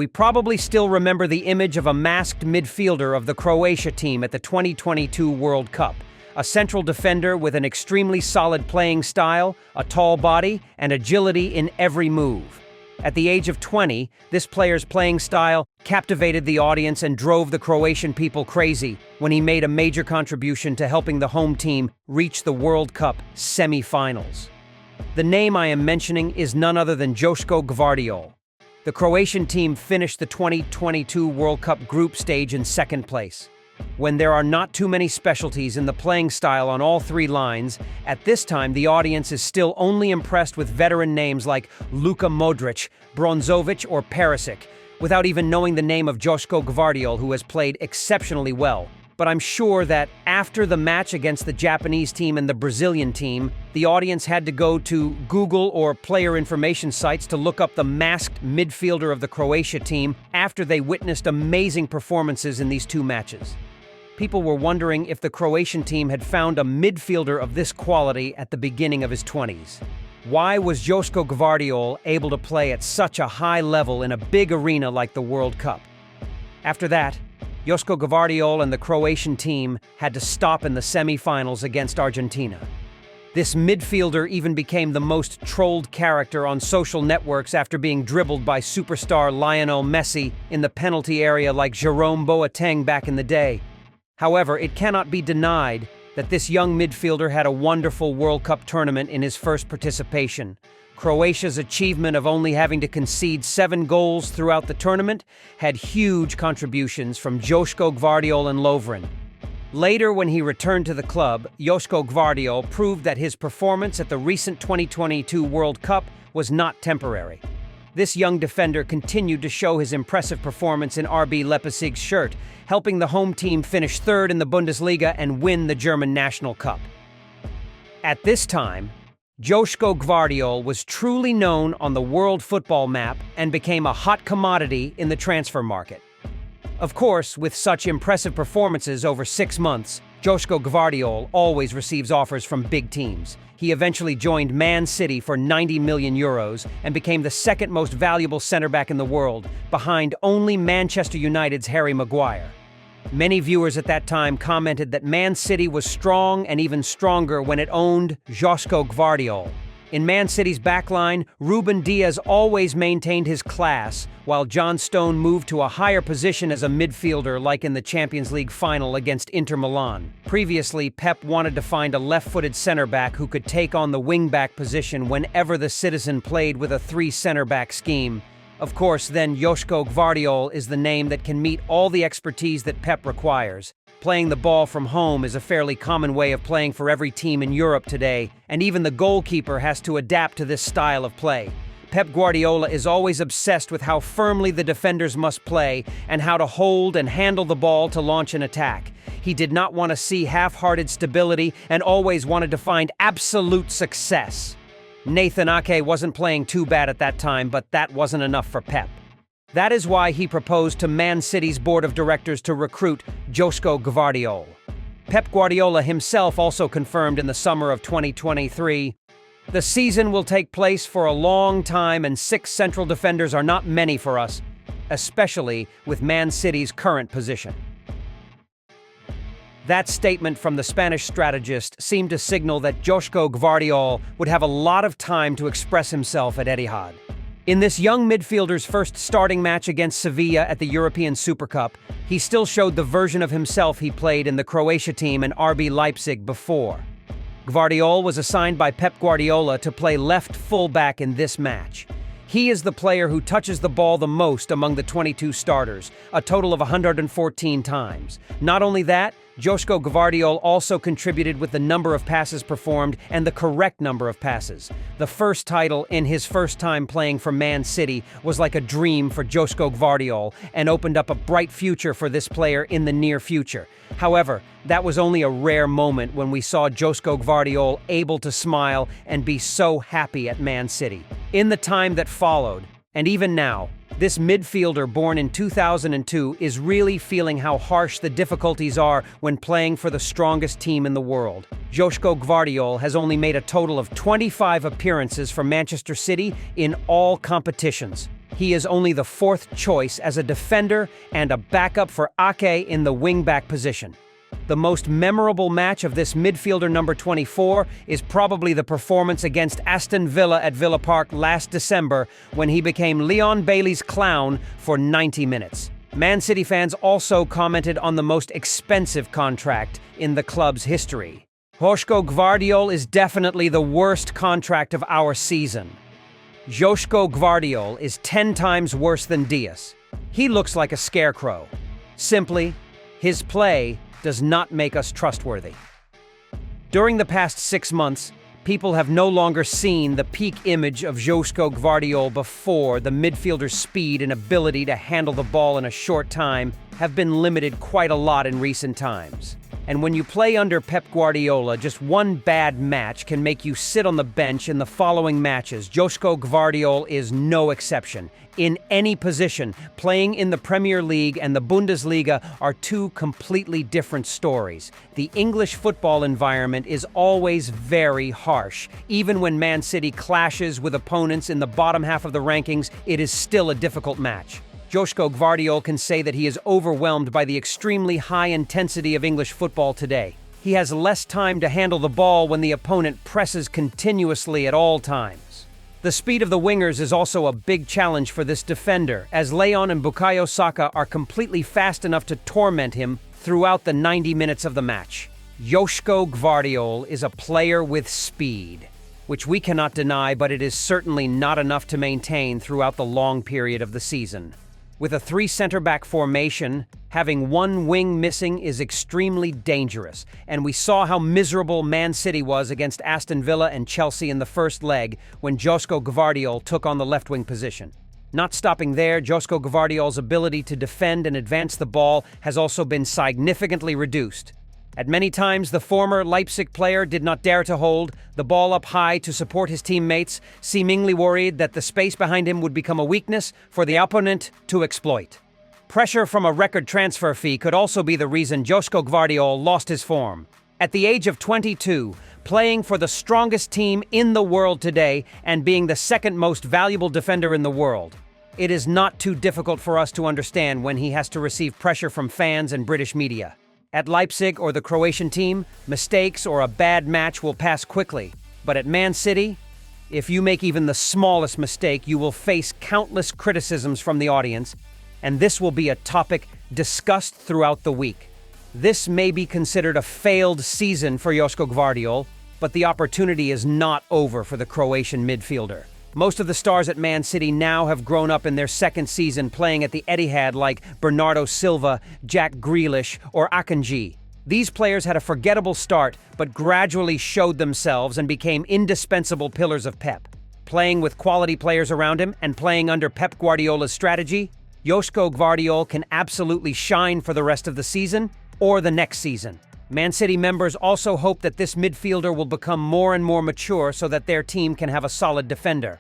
We probably still remember the image of a masked midfielder of the Croatia team at the 2022 World Cup. A central defender with an extremely solid playing style, a tall body, and agility in every move. At the age of 20, this player's playing style captivated the audience and drove the Croatian people crazy when he made a major contribution to helping the home team reach the World Cup semi-finals. The name I am mentioning is none other than Joško Gvardiol. The Croatian team finished the 2022 World Cup group stage in second place. When there are not too many specialties in the playing style on all three lines, at this time the audience is still only impressed with veteran names like Luka Modric, Brozovic, or Perisic, without even knowing the name of Joško Gvardiol, who has played exceptionally well. But I'm sure that after the match against the Japanese team and the Brazilian team, the audience had to go to Google or player information sites to look up the masked midfielder of the Croatia team after they witnessed amazing performances in these two matches. People were wondering if the Croatian team had found a midfielder of this quality at the beginning of his 20s. Why was Joško Gvardiol able to play at such a high level in a big arena like the World Cup? After that, Joško Gvardiol and the Croatian team had to stop in the semi-finals against Argentina. This midfielder even became the most trolled character on social networks after being dribbled by superstar Lionel Messi in the penalty area like Jerome Boateng back in the day. However, it cannot be denied that this young midfielder had a wonderful World Cup tournament in his first participation. Croatia's achievement of only having to concede 7 goals throughout the tournament had huge contributions from Joško Gvardiol and Lovren. Later, when he returned to the club, Joško Gvardiol proved that his performance at the recent 2022 World Cup was not temporary. This young defender continued to show his impressive performance in RB Leipzig's shirt, helping the home team finish third in the Bundesliga and win the German National Cup. At this time, Joško Gvardiol was truly known on the world football map and became a hot commodity in the transfer market. Of course, with such impressive performances over 6 months, Joško Gvardiol always receives offers from big teams. He eventually joined Man City for €90 million and became the second most valuable center-back in the world, behind only Manchester United's Harry Maguire. Many viewers at that time commented that Man City was strong and even stronger when it owned Joško Gvardiol. In Man City's backline, Ruben Dias always maintained his class, while John Stone moved to a higher position as a midfielder like in the Champions League final against Inter Milan. Previously, Pep wanted to find a left-footed center-back who could take on the wing-back position whenever the Citizen played with a 3 center-back scheme. Of course, then Joško Gvardiol is the name that can meet all the expertise that Pep requires. Playing the ball from home is a fairly common way of playing for every team in Europe today, and even the goalkeeper has to adapt to this style of play. Pep Guardiola is always obsessed with how firmly the defenders must play and how to hold and handle the ball to launch an attack. He did not want to see half-hearted stability and always wanted to find absolute success. Nathan Ake wasn't playing too bad at that time, but that wasn't enough for Pep. That is why he proposed to Man City's board of directors to recruit Joško Gvardiol. Pep Guardiola himself also confirmed in the summer of 2023, "The season will take place for a long time and 6 central defenders are not many for us, especially with Man City's current position." That statement from the Spanish strategist seemed to signal that Joško Gvardiol would have a lot of time to express himself at Etihad. In this young midfielder's first starting match against Sevilla at the European Super Cup, he still showed the version of himself he played in the Croatia team and RB Leipzig before. Gvardiol was assigned by Pep Guardiola to play left fullback in this match. He is the player who touches the ball the most among the 22 starters, a total of 114 times. Not only that, Joško Gvardiol also contributed with the number of passes performed and the correct number of passes. The first title in his first time playing for Man City was like a dream for Joško Gvardiol and opened up a bright future for this player in the near future. However, that was only a rare moment when we saw Joško Gvardiol able to smile and be so happy at Man City. In the time that followed, and even now, this midfielder born in 2002 is really feeling how harsh the difficulties are when playing for the strongest team in the world. Joško Gvardiol has only made a total of 25 appearances for Manchester City in all competitions. He is only the fourth choice as a defender and a backup for Ake in the wing-back position. The most memorable match of this midfielder number 24 is probably the performance against Aston Villa at Villa Park last December when he became Leon Bailey's clown for 90 minutes. Man City fans also commented on the most expensive contract in the club's history. Joško Gvardiol is definitely the worst contract of our season. Joško Gvardiol is 10 times worse than Diaz. He looks like a scarecrow. Simply, his play does not make us trustworthy. During the past 6 months, people have no longer seen the peak image of Joško Gvardiol before. The midfielder's speed and ability to handle the ball in a short time have been limited quite a lot in recent times. And when you play under Pep Guardiola, just one bad match can make you sit on the bench in the following matches. Joško Gvardiol is no exception. In any position, playing in the Premier League and the Bundesliga are two completely different stories. The English football environment is always very harsh. Even when Man City clashes with opponents in the bottom half of the rankings, it is still a difficult match. Joško Gvardiol can say that he is overwhelmed by the extremely high intensity of English football today. He has less time to handle the ball when the opponent presses continuously at all times. The speed of the wingers is also a big challenge for this defender, as Leon and Bukayo Saka are completely fast enough to torment him throughout the 90 minutes of the match. Joško Gvardiol is a player with speed, which we cannot deny, but it is certainly not enough to maintain throughout the long period of the season. With a 3 center-back formation, having one wing missing is extremely dangerous, and we saw how miserable Man City was against Aston Villa and Chelsea in the first leg when Joško Gvardiol took on the left-wing position. Not stopping there, Joško Gvardiol's ability to defend and advance the ball has also been significantly reduced. At many times, the former Leipzig player did not dare to hold the ball up high to support his teammates, seemingly worried that the space behind him would become a weakness for the opponent to exploit. Pressure from a record transfer fee could also be the reason Joško Gvardiol lost his form. At the age of 22, playing for the strongest team in the world today and being the second most valuable defender in the world, it is not too difficult for us to understand when he has to receive pressure from fans and British media. At Leipzig or the Croatian team, mistakes or a bad match will pass quickly. But at Man City, if you make even the smallest mistake, you will face countless criticisms from the audience, and this will be a topic discussed throughout the week. This may be considered a failed season for Joško Gvardiol, but the opportunity is not over for the Croatian midfielder. Most of the stars at Man City now have grown up in their second season playing at the Etihad, like Bernardo Silva, Jack Grealish, or Akanji. These players had a forgettable start, but gradually showed themselves and became indispensable pillars of Pep. Playing with quality players around him and playing under Pep Guardiola's strategy, Joško Gvardiol can absolutely shine for the rest of the season or the next season. Man City members also hope that this midfielder will become more and more mature so that their team can have a solid defender.